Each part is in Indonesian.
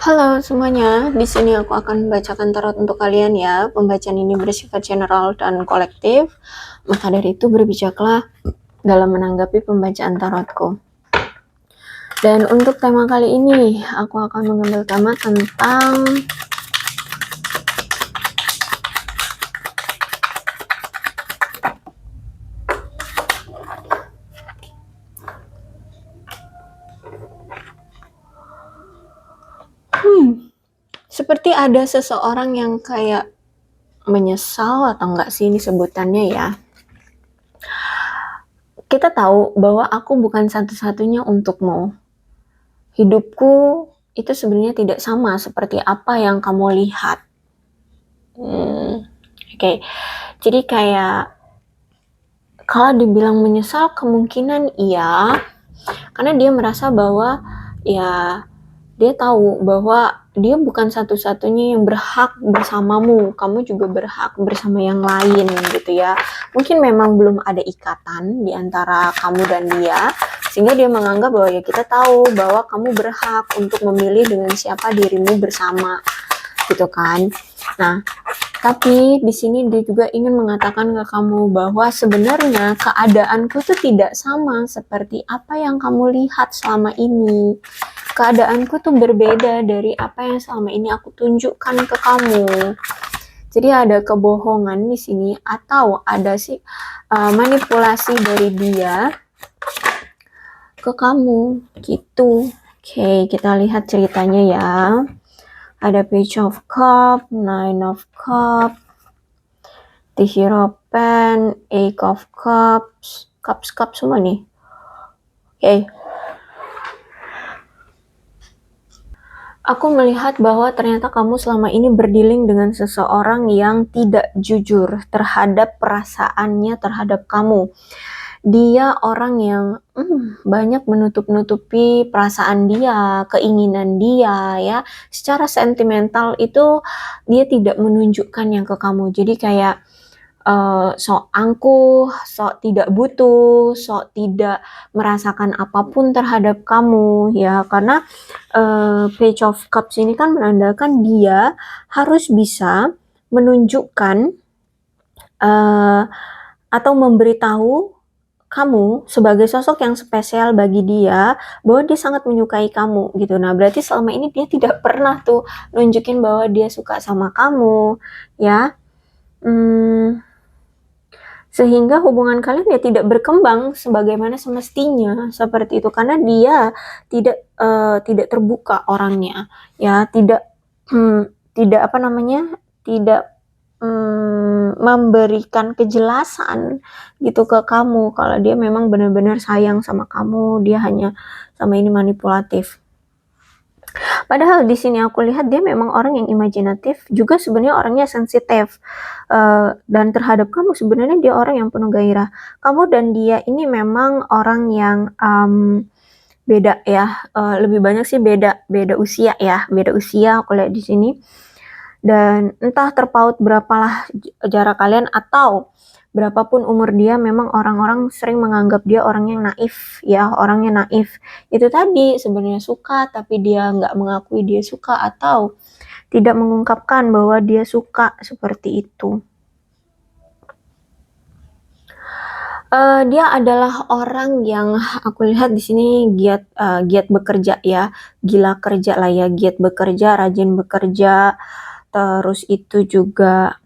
Halo semuanya, di sini aku akan membacakan tarot untuk kalian ya. Pembacaan ini bersifat general dan kolektif, maka dari itu berbijaklah dalam menanggapi pembacaan tarotku. Dan untuk tema kali ini, aku akan mengambil tema tentang seperti ada seseorang yang kayak menyesal atau enggak sih ini sebutannya ya. Kita tahu bahwa aku bukan satu-satunya untukmu. Hidupku itu sebenarnya tidak sama seperti apa yang kamu lihat. Oke. Jadi kayak kalau dibilang menyesal kemungkinan iya, karena dia merasa bahwa ya dia tahu bahwa dia bukan satu-satunya yang berhak bersamamu, kamu juga berhak bersama yang lain gitu ya. Mungkin memang belum ada ikatan di antara kamu dan dia, sehingga dia menganggap bahwa ya kita tahu bahwa kamu berhak untuk memilih dengan siapa dirimu bersama gitu kan. Nah, tapi di sini dia juga ingin mengatakan ke kamu bahwa sebenarnya keadaanku tuh tidak sama seperti apa yang kamu lihat selama ini. Keadaanku tuh berbeda dari apa yang selama ini aku tunjukkan ke kamu. Jadi ada kebohongan di sini atau ada sih manipulasi dari dia ke kamu gitu. Oke, kita lihat ceritanya ya. Ada Page of Cup, Nine of Cup, The Hierophant, Eight of Cups, cup semua nih. Oke. Aku melihat bahwa ternyata kamu selama ini berdealing dengan seseorang yang tidak jujur terhadap perasaannya terhadap kamu. Dia orang yang banyak menutup-nutupi perasaan dia, keinginan dia ya. Secara sentimental itu dia tidak menunjukkannya ke kamu. Jadi kayak sok angkuh, sok tidak butuh, sok tidak merasakan apapun terhadap kamu ya, karena Page of Cups ini kan menandakan dia harus bisa menunjukkan atau memberitahu kamu sebagai sosok yang spesial bagi dia bahwa dia sangat menyukai kamu gitu. Nah, berarti selama ini dia tidak pernah tuh nunjukin bahwa dia suka sama kamu ya. Sehingga hubungan kalian ya tidak berkembang sebagaimana semestinya seperti itu, karena dia tidak terbuka orangnya ya, tidak memberikan kejelasan gitu ke kamu kalau dia memang benar-benar sayang sama kamu. Dia hanya sama ini manipulatif. Padahal di sini aku lihat dia memang orang yang imajinatif, juga sebenarnya orangnya sensitif, dan terhadap kamu sebenarnya dia orang yang penuh gairah. Kamu dan dia ini memang orang yang beda ya, lebih banyak sih beda usia ya, beda usia aku lihat di sini. Dan entah terpaut berapalah jarak kalian atau berapapun umur dia, memang orang-orang sering menganggap dia orang yang naif ya, orangnya naif. Itu tadi sebenarnya suka tapi dia nggak mengakui dia suka atau tidak mengungkapkan bahwa dia suka, seperti itu. Dia adalah orang yang aku lihat di sini giat bekerja ya, gila kerja lah ya, giat bekerja, rajin bekerja, terus itu juga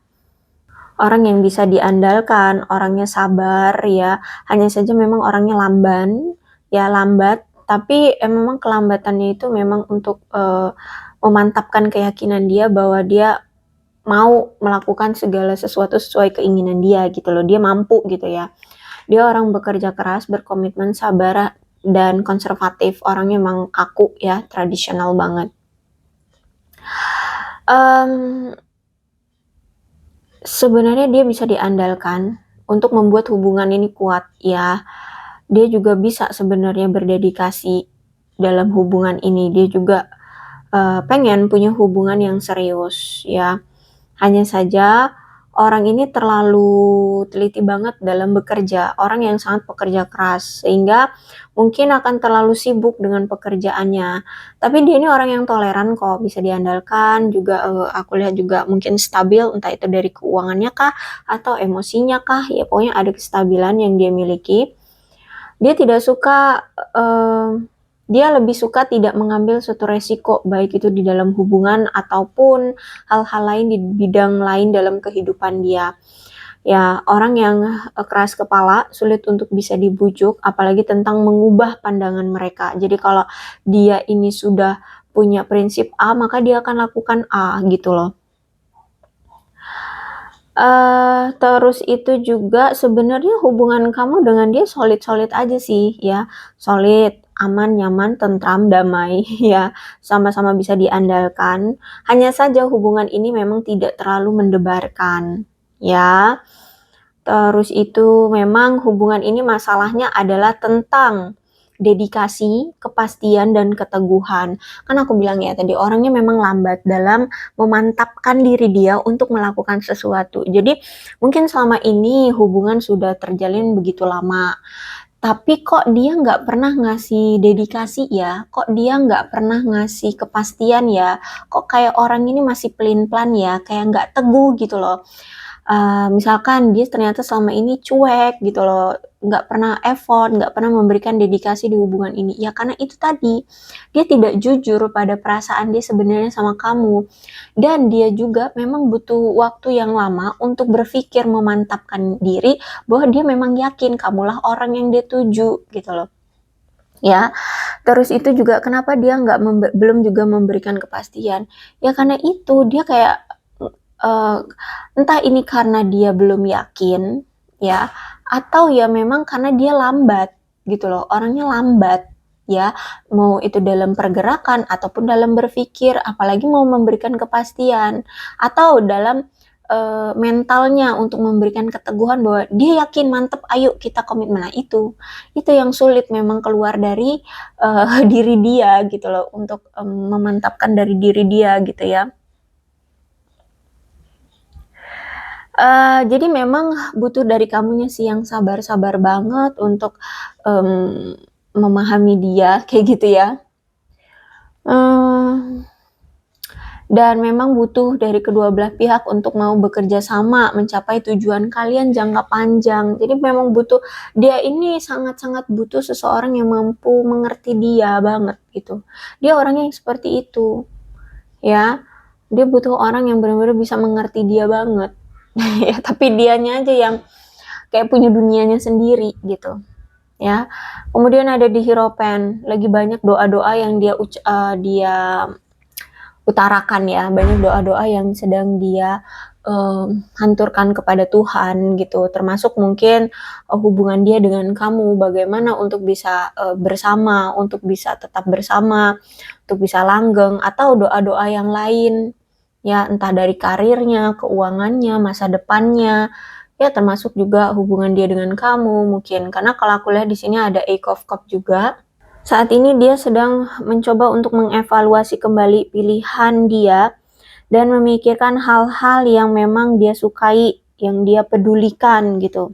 orang yang bisa diandalkan, orangnya sabar ya, hanya saja memang orangnya lambat, tapi memang kelambatannya itu memang untuk memantapkan keyakinan dia bahwa dia mau melakukan segala sesuatu sesuai keinginan dia gitu loh, dia mampu gitu ya. Dia orang bekerja keras, berkomitmen, sabar, dan konservatif, orangnya memang kaku ya, tradisional banget. Sebenarnya dia bisa diandalkan untuk membuat hubungan ini kuat ya. Dia juga bisa sebenarnya berdedikasi dalam hubungan ini. Dia juga pengen punya hubungan yang serius ya. Hanya saja orang ini terlalu teliti banget dalam bekerja, orang yang sangat pekerja keras, sehingga mungkin akan terlalu sibuk dengan pekerjaannya. Tapi dia ini orang yang toleran kok, bisa diandalkan juga, aku lihat juga mungkin stabil, entah itu dari keuangannya kah, atau emosinya kah, ya pokoknya ada kestabilan yang dia miliki. Dia tidak suka, dia lebih suka tidak mengambil suatu resiko, baik itu di dalam hubungan ataupun hal-hal lain di bidang lain dalam kehidupan dia. Ya, orang yang keras kepala, sulit untuk bisa dibujuk, apalagi tentang mengubah pandangan mereka. Jadi kalau dia ini sudah punya prinsip A, maka dia akan lakukan A gitu loh. Terus itu juga sebenarnya hubungan kamu dengan dia solid-solid aja sih ya, solid, aman, nyaman, tentram, damai ya, sama-sama bisa diandalkan. Hanya saja hubungan ini memang tidak terlalu mendebarkan ya. Terus itu memang hubungan ini masalahnya adalah tentang dedikasi, kepastian, dan keteguhan. Kan aku bilang ya tadi, orangnya memang lambat dalam memantapkan diri dia untuk melakukan sesuatu. Jadi mungkin selama ini hubungan sudah terjalin begitu lama, tapi kok dia nggak pernah ngasih dedikasi ya, kok dia nggak pernah ngasih kepastian ya, kok kayak orang ini masih pelin-pelan ya, kayak nggak teguh gitu loh. Misalkan dia ternyata selama ini cuek gitu loh, nggak pernah effort, nggak pernah memberikan dedikasi di hubungan ini. Ya karena itu tadi, dia tidak jujur pada perasaan dia sebenarnya sama kamu. Dan dia juga memang butuh waktu yang lama untuk berpikir memantapkan diri bahwa dia memang yakin kamulah orang yang dia tuju gitu loh. Ya, terus itu juga kenapa dia nggak belum juga memberikan kepastian. Ya karena itu dia kayak entah ini karena dia belum yakin ya, atau ya memang karena dia lambat gitu loh, orangnya lambat ya, mau itu dalam pergerakan ataupun dalam berpikir, apalagi mau memberikan kepastian, atau dalam mentalnya untuk memberikan keteguhan bahwa dia yakin mantep ayo kita komitmen. Nah itu yang sulit memang keluar dari diri dia gitu loh, untuk memantapkan dari diri dia gitu ya. Jadi memang butuh dari kamunya sih yang sabar-sabar banget untuk, mmm, memahami dia, kayak gitu ya. Eee, dan memang butuh dari kedua belah pihak untuk mau bekerja sama mencapai tujuan kalian jangka panjang. Jadi memang butuh dia ini sangat-sangat butuh seseorang yang mampu mengerti dia banget gitu. Dia orangnya yang seperti itu, ya. Dia butuh orang yang benar-benar bisa mengerti dia banget. Ya, tapi dianya aja yang kayak punya dunianya sendiri gitu ya. Kemudian ada di Hierophant, lagi banyak doa-doa yang dia utarakan ya, banyak doa-doa yang sedang dia hancurkan kepada Tuhan gitu, termasuk mungkin hubungan dia dengan kamu, bagaimana untuk bisa bersama, untuk bisa tetap bersama, untuk bisa langgeng, atau doa-doa yang lain ya, entah dari karirnya, keuangannya, masa depannya, ya termasuk juga hubungan dia dengan kamu mungkin. Karena kalau aku lihat di sini ada Eight of Cups juga. Saat ini dia sedang mencoba untuk mengevaluasi kembali pilihan dia dan memikirkan hal-hal yang memang dia sukai, yang dia pedulikan gitu.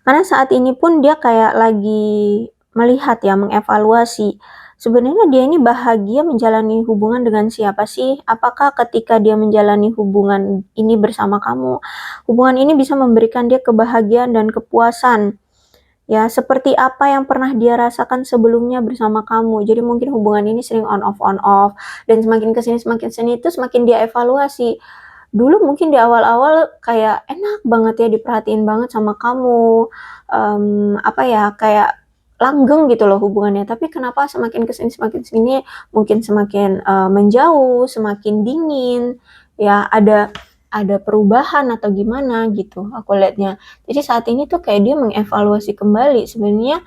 Karena saat ini pun dia kayak lagi melihat ya, mengevaluasi, sebenarnya dia ini bahagia menjalani hubungan dengan siapa sih? Apakah ketika dia menjalani hubungan ini bersama kamu, hubungan ini bisa memberikan dia kebahagiaan dan kepuasan? Ya, seperti apa yang pernah dia rasakan sebelumnya bersama kamu. Jadi mungkin hubungan ini sering on off, dan semakin kesini itu semakin dia evaluasi. Dulu mungkin di awal-awal kayak enak banget ya, diperhatiin banget sama kamu, apa ya, kayak langgeng gitu loh hubungannya, tapi kenapa semakin kesini mungkin semakin menjauh, semakin dingin, ya ada perubahan atau gimana gitu aku lihatnya. Jadi saat ini tuh kayak dia mengevaluasi kembali sebenarnya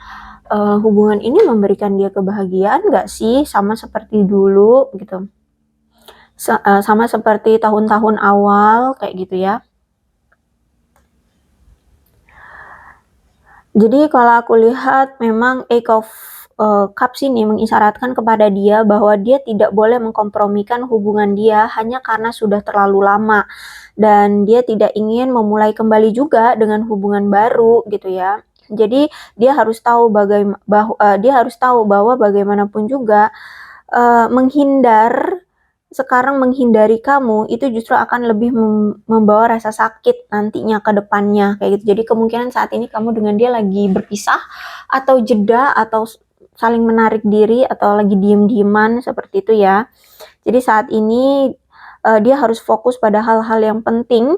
hubungan ini memberikan dia kebahagiaan nggak sih, sama seperti dulu gitu. Sama seperti tahun-tahun awal kayak gitu ya. Jadi kalau aku lihat memang Eight of Cups ini mengisyaratkan kepada dia bahwa dia tidak boleh mengkompromikan hubungan dia hanya karena sudah terlalu lama, dan dia tidak ingin memulai kembali juga dengan hubungan baru gitu ya. Jadi dia harus tahu bahwa bagaimanapun juga menghindari kamu itu justru akan lebih membawa rasa sakit nantinya ke depannya kayak gitu. Jadi kemungkinan saat ini kamu dengan dia lagi berpisah atau jeda atau saling menarik diri atau lagi diem-dieman seperti itu ya. Jadi saat ini dia harus fokus pada hal-hal yang penting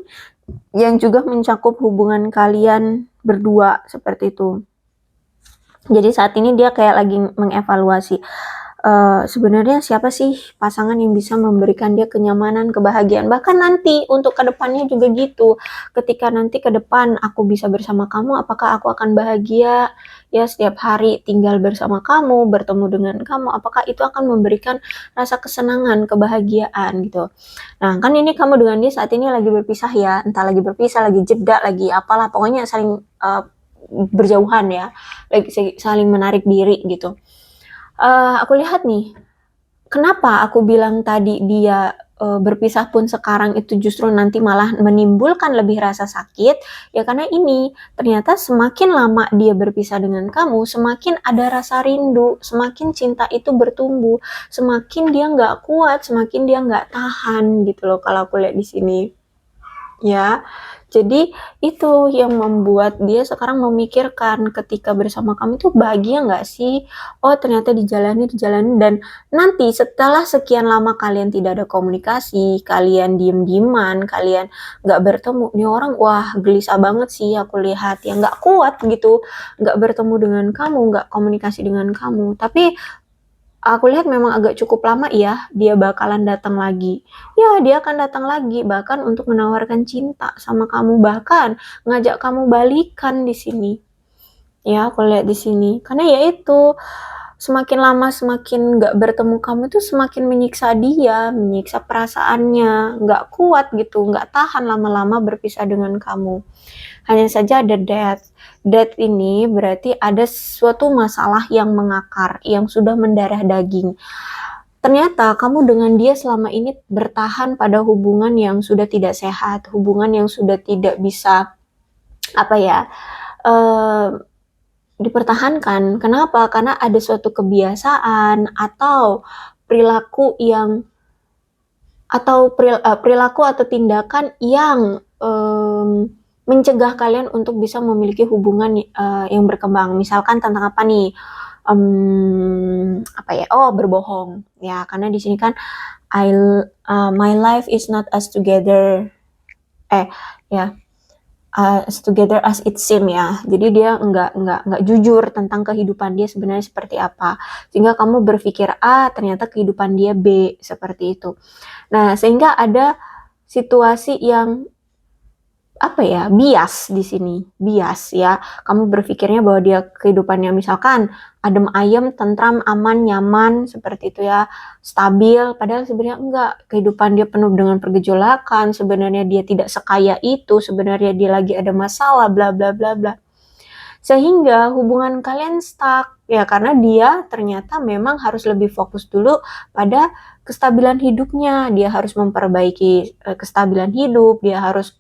yang juga mencakup hubungan kalian berdua seperti itu. Jadi saat ini dia kayak lagi mengevaluasi sebenarnya siapa sih pasangan yang bisa memberikan dia kenyamanan, kebahagiaan, bahkan nanti untuk kedepannya juga gitu. Ketika nanti ke depan aku bisa bersama kamu, apakah aku akan bahagia ya setiap hari tinggal bersama kamu, bertemu dengan kamu, apakah itu akan memberikan rasa kesenangan, kebahagiaan gitu. Nah kan ini kamu dengan dia saat ini lagi berpisah ya, entah lagi berpisah, lagi jeda, lagi apalah, pokoknya saling berjauhan ya, lagi saling menarik diri gitu. Aku lihat nih, kenapa aku bilang tadi dia berpisah pun sekarang itu justru nanti malah menimbulkan lebih rasa sakit, ya karena ini, ternyata semakin lama dia berpisah dengan kamu, semakin ada rasa rindu, semakin cinta itu bertumbuh, semakin dia nggak kuat, semakin dia nggak tahan gitu loh kalau aku lihat di sini. Ya, jadi itu yang membuat dia sekarang memikirkan ketika bersama kamu tuh bahagia nggak sih? Oh ternyata dijalani, dan nanti setelah sekian lama kalian tidak ada komunikasi, kalian diem-dieman, kalian nggak bertemu, nih orang wah gelisah banget sih aku lihat, ya nggak kuat gitu, nggak bertemu dengan kamu, nggak komunikasi dengan kamu, tapi aku lihat memang agak cukup lama ya, dia bakalan datang lagi. Ya, dia akan datang lagi, bahkan untuk menawarkan cinta sama kamu, bahkan ngajak kamu balikan di sini. Ya, aku lihat di sini. Karena ya itu, semakin lama semakin nggak bertemu kamu tuh semakin menyiksa dia, menyiksa perasaannya, nggak kuat gitu, nggak tahan lama-lama berpisah dengan kamu. Hanya saja ada death. Death ini berarti ada suatu masalah yang mengakar, yang sudah mendarah daging. Ternyata kamu dengan dia selama ini bertahan pada hubungan yang sudah tidak sehat, hubungan yang sudah tidak bisa apa ya, dipertahankan. Kenapa? Karena ada suatu kebiasaan atau perilaku yang perilaku atau tindakan yang mencegah kalian untuk bisa memiliki hubungan yang berkembang. Misalkan tentang apa nih? Apa ya? Oh, berbohong. Ya, karena di sini kan my life is not as together. Ya, as together as it seem ya. Jadi dia nggak jujur tentang kehidupan dia sebenarnya seperti apa. Sehingga kamu berpikir A, ternyata kehidupan dia B, seperti itu. Nah, sehingga ada situasi yang apa ya, bias di sini, bias ya. Kamu berpikirnya bahwa dia kehidupannya misalkan adem ayem, tentram, aman, nyaman, seperti itu ya, stabil, padahal sebenarnya enggak. Kehidupan dia penuh dengan pergejolakan, sebenarnya dia tidak sekaya itu, sebenarnya dia lagi ada masalah, bla bla bla bla. Sehingga hubungan kalian stuck ya, karena dia ternyata memang harus lebih fokus dulu pada kestabilan hidupnya. Dia harus memperbaiki kestabilan hidup, dia harus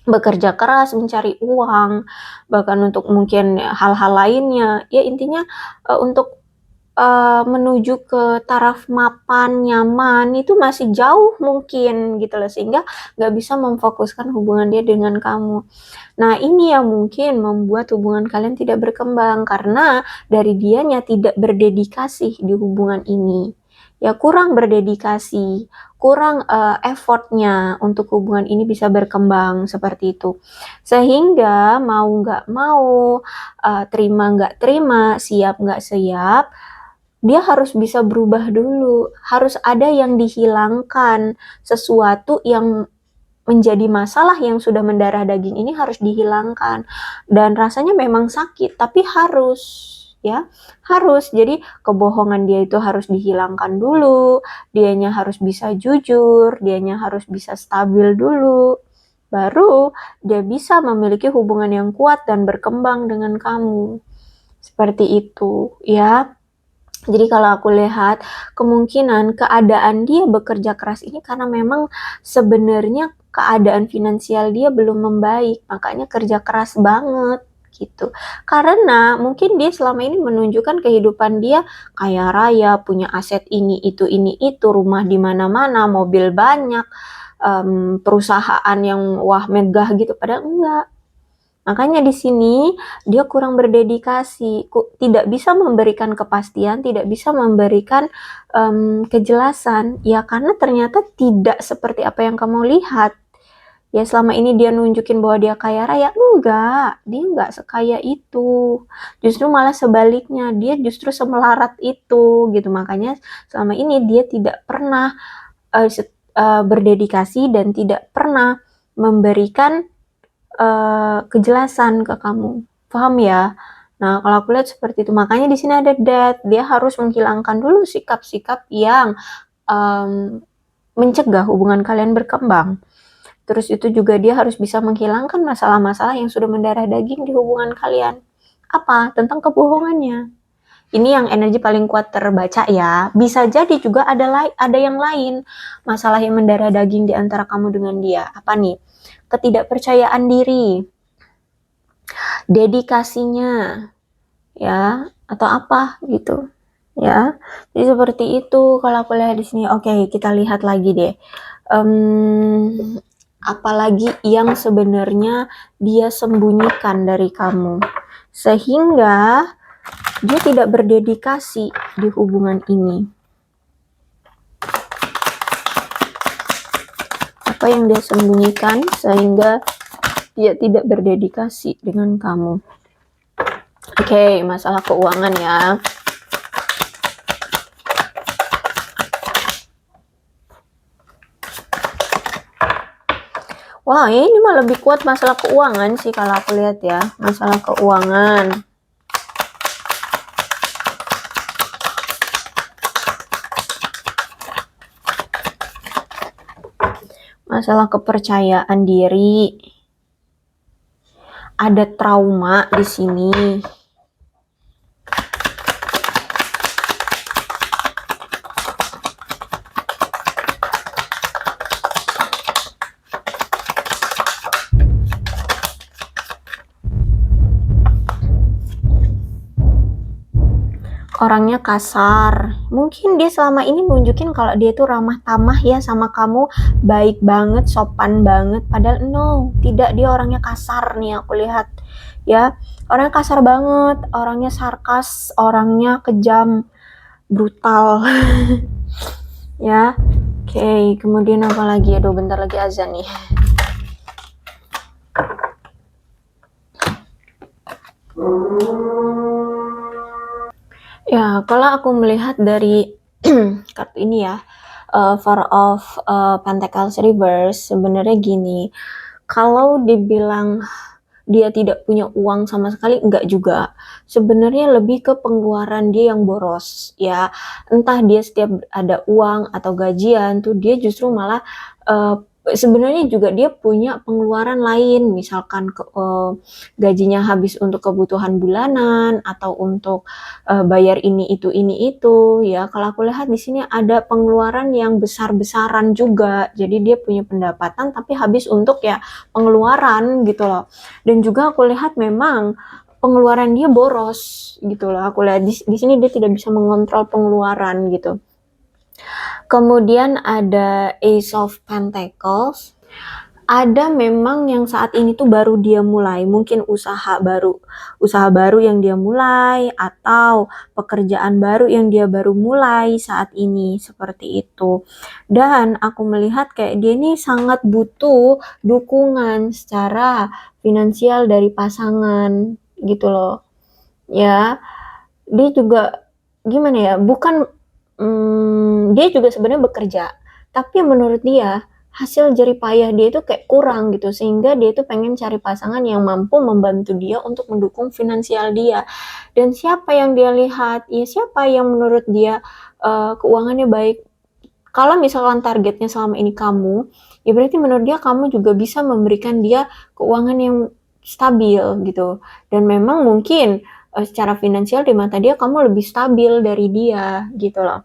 bekerja keras mencari uang, bahkan untuk mungkin hal-hal lainnya. Ya intinya untuk menuju ke taraf mapan, nyaman, itu masih jauh mungkin gitu loh, sehingga nggak bisa memfokuskan hubungan dia dengan kamu. Nah ini yang mungkin membuat hubungan kalian tidak berkembang, karena dari dianya tidak berdedikasi di hubungan ini. Ya kurang berdedikasi, kurang effortnya untuk hubungan ini bisa berkembang seperti itu. Sehingga mau nggak mau, terima nggak terima, siap nggak siap, dia harus bisa berubah dulu. Harus ada yang dihilangkan, sesuatu yang menjadi masalah yang sudah mendarah daging ini harus dihilangkan. Dan rasanya memang sakit, tapi harus ya, harus. Jadi kebohongan dia itu harus dihilangkan dulu, dianya harus bisa jujur, dianya harus bisa stabil dulu. baru dia bisa memiliki hubungan yang kuat dan berkembang dengan kamu. Seperti itu, ya. Jadi kalau aku lihat kemungkinan keadaan dia bekerja keras ini karena memang sebenarnya keadaan finansial dia belum membaik, makanya kerja keras banget gitu. Karena mungkin dia selama ini menunjukkan kehidupan dia kaya raya, punya aset ini itu, rumah di mana-mana, mobil banyak, perusahaan yang wah megah gitu, padahal enggak. Makanya di sini dia kurang berdedikasi, tidak bisa memberikan kepastian, tidak bisa memberikan kejelasan. Ya karena ternyata tidak seperti apa yang kamu lihat. Ya selama ini dia nunjukin bahwa dia kaya raya, enggak, dia enggak sekaya itu. Justru malah sebaliknya, dia justru semelarat itu gitu. Makanya selama ini dia tidak pernah berdedikasi dan tidak pernah memberikan kejelasan ke kamu. Paham ya? Nah, kalau aku lihat seperti itu. Makanya di sini ada that. Dia harus menghilangkan dulu sikap-sikap yang mencegah hubungan kalian berkembang. Terus itu juga dia harus bisa menghilangkan masalah-masalah yang sudah mendarah daging di hubungan kalian. Apa? Tentang kebohongannya. Ini yang energi paling kuat terbaca ya. Bisa jadi juga ada yang lain. Masalah yang mendarah daging di antara kamu dengan dia. Apa nih? Ketidakpercayaan diri, dedikasinya, ya, atau apa gitu, ya. Jadi seperti itu kalau aku lihat di sini. Oke, kita lihat lagi deh. Apalagi yang sebenarnya dia sembunyikan dari kamu, sehingga dia tidak berdedikasi di hubungan ini. Apa yang dia sembunyikan sehingga dia tidak berdedikasi dengan kamu. Oke, masalah keuangan ya. Wah, ini mah lebih kuat masalah keuangan sih kalau aku lihat ya. Masalah keuangan. Masalah kepercayaan diri. Ada trauma di sini. Orangnya kasar. Mungkin dia selama ini nunjukin kalau dia tuh ramah tamah ya sama kamu, baik banget, sopan banget, padahal no, tidak, dia orangnya kasar nih aku lihat. Ya, orangnya kasar banget, orangnya sarkas, orangnya kejam, brutal. Ya. Oke, kemudian apa lagi? Aduh, bentar lagi azan nih. Ya, kalau aku melihat dari kartu ini ya, Four of Pentacles Reverse, sebenarnya gini, kalau dibilang dia tidak punya uang sama sekali, enggak juga. Sebenarnya lebih ke pengeluaran dia yang boros, ya. Entah dia setiap ada uang atau gajian tuh dia justru malah sebenarnya juga dia punya pengeluaran lain, misalkan gajinya habis untuk kebutuhan bulanan atau untuk bayar ini itu, ya. Kalau aku lihat di sini ada pengeluaran yang besar-besaran juga. Jadi dia punya pendapatan tapi habis untuk ya pengeluaran gitu loh. Dan juga aku lihat memang pengeluaran dia boros gitu loh. Aku lihat di sini dia tidak bisa mengontrol pengeluaran gitu. Kemudian ada Ace of Pentacles. Ada memang yang saat ini tuh baru dia mulai, mungkin usaha baru yang dia mulai, atau pekerjaan baru yang dia baru mulai saat ini, seperti itu. Dan aku melihat kayak dia ini sangat butuh dukungan secara finansial dari pasangan gitu loh. Ya, dia juga gimana ya, bukan dia juga sebenarnya bekerja, tapi menurut dia hasil jerih payah dia itu kayak kurang gitu, sehingga dia itu pengen cari pasangan yang mampu membantu dia untuk mendukung finansial dia. Dan siapa yang dia lihat? Ya siapa yang menurut dia keuangannya baik? Kalau misalkan targetnya selama ini kamu, ya berarti menurut dia kamu juga bisa memberikan dia keuangan yang stabil gitu. Dan memang mungkin secara finansial di mata dia kamu lebih stabil dari dia gitu loh.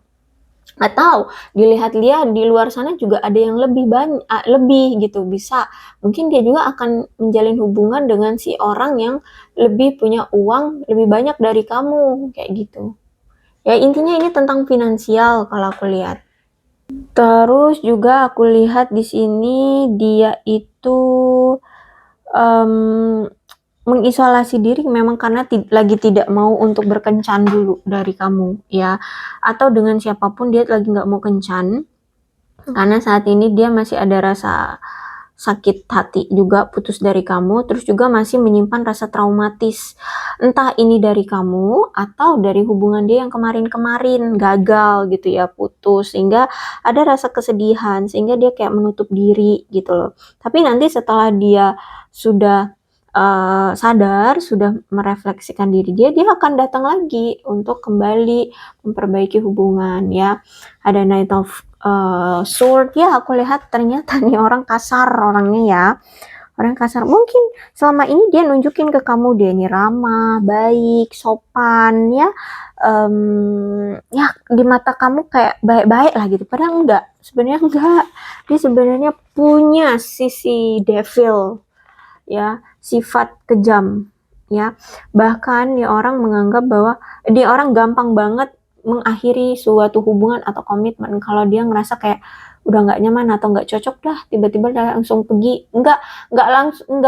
Atau dilihat-lihat di luar sana juga ada yang lebih banyak, lebih gitu, bisa. Mungkin dia juga akan menjalin hubungan dengan si orang yang lebih punya uang lebih banyak dari kamu, kayak gitu. Ya intinya ini tentang finansial kalau aku lihat. Terus juga aku lihat di sini dia itu um, mengisolasi diri memang karena lagi tidak mau untuk berkencan dulu dari kamu ya, atau dengan siapapun dia lagi nggak mau kencan karena saat ini dia masih ada rasa sakit hati juga putus dari kamu, terus juga masih menyimpan rasa traumatis. Entah ini dari kamu atau dari hubungan dia yang kemarin-kemarin gagal gitu ya, putus, sehingga ada rasa kesedihan, sehingga dia kayak menutup diri gitu loh. Tapi nanti setelah dia sudah sadar, sudah merefleksikan diri dia akan datang lagi untuk kembali memperbaiki hubungan ya. Ada Knight of Sword ya, aku lihat ternyata nih orang kasar orangnya ya, orang kasar. Mungkin selama ini dia nunjukin ke kamu dia ini ramah, baik, sopan ya, ya di mata kamu kayak baik-baik lah gitu, padahal sebenarnya enggak, dia sebenarnya punya sisi devil ya, sifat kejam ya. Bahkan dia orang menganggap bahwa dia orang gampang banget mengakhiri suatu hubungan atau komitmen kalau dia ngerasa kayak udah nggak nyaman atau nggak cocok, dah tiba-tiba dia langsung pergi, nggak langsung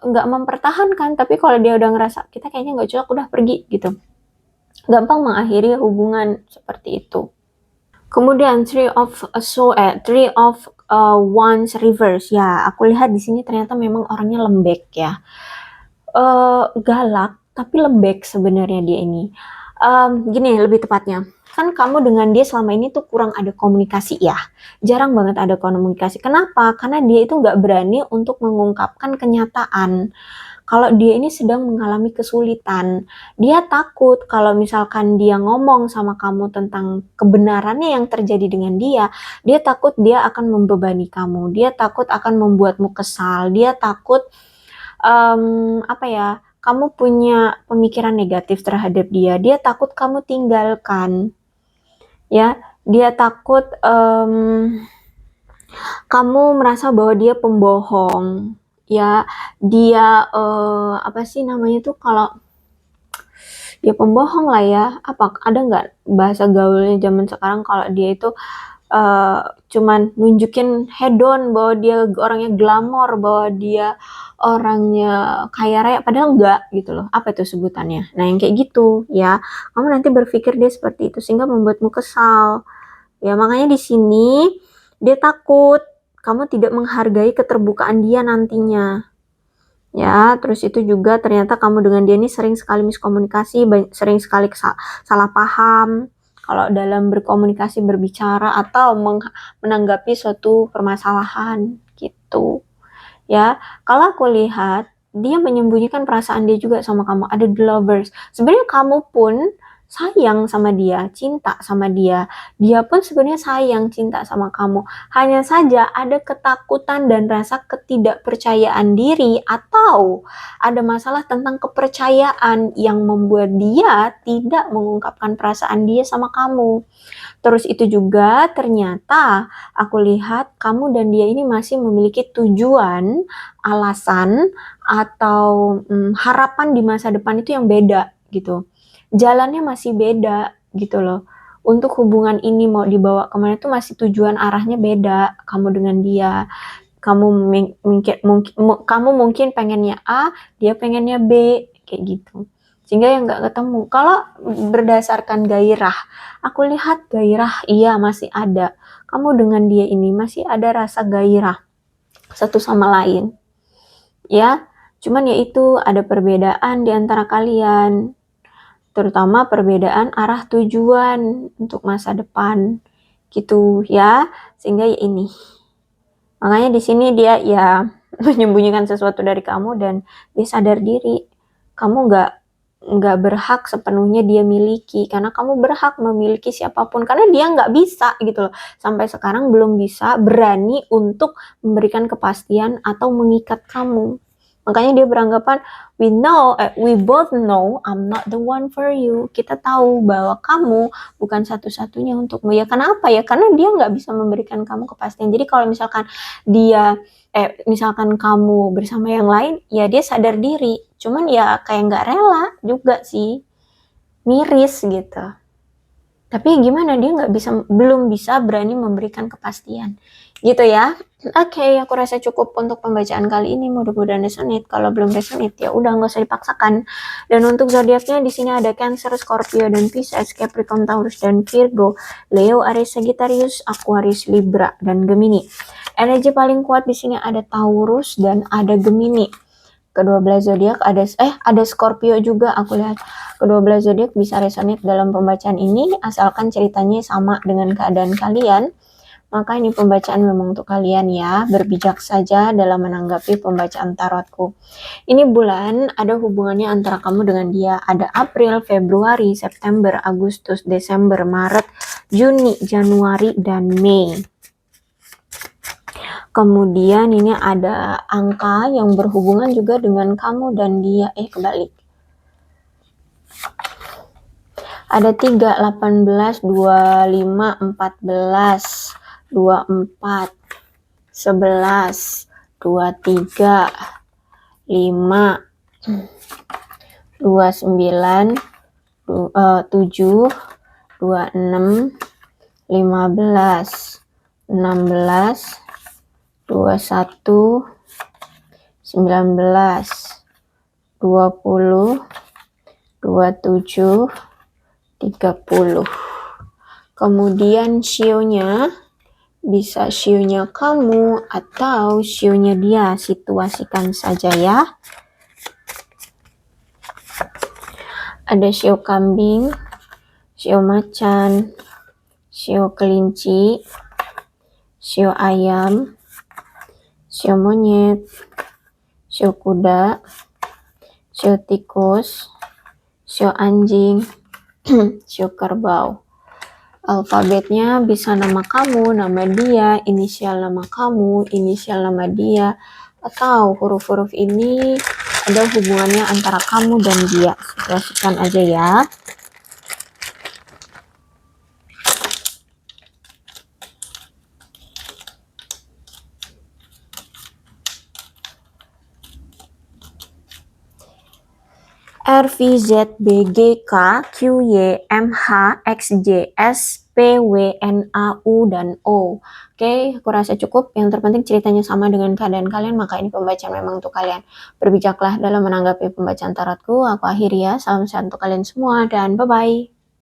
nggak mempertahankan, tapi kalau dia udah ngerasa kita kayaknya nggak cocok udah pergi gitu, gampang mengakhiri hubungan seperti itu. Kemudian Three of Wands reverse ya, aku lihat di sini ternyata memang orangnya lembek ya, galak tapi lembek sebenarnya dia ini. Gini lebih tepatnya, kan kamu dengan dia selama ini tuh kurang ada komunikasi ya, jarang banget ada komunikasi. Kenapa? Karena dia itu nggak berani untuk mengungkapkan kenyataan kalau dia ini sedang mengalami kesulitan. Dia takut kalau misalkan dia ngomong sama kamu tentang kebenarannya yang terjadi dengan dia takut dia akan membebani kamu, dia takut akan membuatmu kesal, dia takut apa ya, kamu punya pemikiran negatif terhadap dia takut kamu tinggalkan, ya, dia takut kamu merasa bahwa dia pembohong, ya, dia apa sih namanya tuh kalau dia pembohong lah ya, apa ada nggak bahasa gaulnya zaman sekarang kalau dia itu cuman nunjukin hedon bahwa dia orangnya glamor, bahwa dia orangnya kaya raya, padahal enggak gitu loh. Apa itu sebutannya? Nah yang kayak gitu ya, kamu nanti berpikir dia seperti itu sehingga membuatmu kesal. Ya makanya di sini dia takut kamu tidak menghargai keterbukaan dia nantinya. Ya, terus itu juga ternyata kamu dengan dia ini sering sekali miskomunikasi, sering sekali salah paham kalau dalam berkomunikasi, berbicara atau menanggapi suatu permasalahan gitu. Ya, kalau aku lihat dia menyembunyikan perasaan dia juga sama kamu. Ada the lovers. Sebenarnya kamu pun sayang sama dia, cinta sama dia. Dia pun sebenarnya sayang, cinta sama kamu. Hanya saja ada ketakutan dan rasa ketidakpercayaan diri atau ada masalah tentang kepercayaan yang membuat dia tidak mengungkapkan perasaan dia sama kamu. Terus itu juga ternyata aku lihat kamu dan dia ini masih memiliki tujuan, alasan, atau harapan di masa depan itu yang beda gitu. Jalannya masih beda gitu loh. Untuk hubungan ini mau dibawa kemana itu masih tujuan arahnya beda kamu dengan dia. Kamu mungkin pengennya A, dia pengennya B, kayak gitu. Sehingga yang nggak ketemu. Kalau berdasarkan gairah, aku lihat gairah iya masih ada. Kamu dengan dia ini masih ada rasa gairah satu sama lain. Ya, cuman ya itu ada perbedaan di antara kalian. Terutama perbedaan arah tujuan untuk masa depan. Gitu ya. Sehingga ya ini. Makanya di sini dia ya menyembunyikan sesuatu dari kamu dan dia sadar diri. Kamu nggak nggak berhak sepenuhnya dia miliki, karena kamu berhak memiliki siapapun, karena dia nggak bisa gitu loh, sampai sekarang belum bisa berani untuk memberikan kepastian atau mengikat kamu. Makanya dia beranggapan we both know I'm not the one for you. Kita tahu bahwa kamu bukan satu-satunya untukmu. Ya kenapa ya? Karena dia nggak bisa memberikan kamu kepastian. Jadi kalau misalkan misalkan kamu bersama yang lain, ya dia sadar diri. Cuman ya kayak nggak rela juga sih. Miris gitu. Tapi gimana, dia belum bisa berani memberikan kepastian. Gitu ya. Oke, aku rasa cukup untuk pembacaan kali ini. Mudah-mudahan resonate. Kalau belum resonate ya udah, nggak usah dipaksakan. Dan untuk zodiaknya di sini ada Cancer, Scorpio, dan Pisces, Capricorn, Taurus, dan Virgo, Leo, Aries, Sagittarius, Aquarius, Libra, dan Gemini. Energi paling kuat di sini ada Taurus dan ada Gemini. Kedua belah zodiak ada Scorpio juga, aku lihat. Kedua belah zodiak bisa resonate dalam pembacaan ini asalkan ceritanya sama dengan keadaan kalian. Maka ini pembacaan memang untuk kalian ya. Berbijak saja dalam menanggapi pembacaan tarotku. Ini bulan ada hubungannya antara kamu dengan dia. Ada April, Februari, September, Agustus, Desember, Maret, Juni, Januari, dan Mei. Kemudian ini ada angka yang berhubungan juga dengan kamu dan dia. Kebalik. Ada 3, 18, 25, 14, 24, 11, 23, 5, 29, 7, 26, 15, 16, 21, 19, 20, 27, 30. Kemudian shio-nya bisa shio-nya kamu atau shio-nya dia, situasikan saja ya. Ada shio kambing, shio macan, shio kelinci, shio ayam, shio monyet, shio kuda, shio tikus, shio anjing, shio kerbau. Alfabetnya bisa nama kamu, nama dia, inisial nama kamu, inisial nama dia, atau huruf-huruf ini ada hubungannya antara kamu dan dia. Situasikan aja ya. R, V, Z, B, G, K, Q, Y, M, H, X, Y, S, P, W, N, A, U, dan O. Oke, aku rasa cukup. Yang terpenting ceritanya sama dengan keadaan kalian, maka ini pembacaan memang untuk kalian. Berbijaklah dalam menanggapi pembacaan tarotku. Aku akhiri ya. Salam sehat untuk kalian semua dan bye-bye.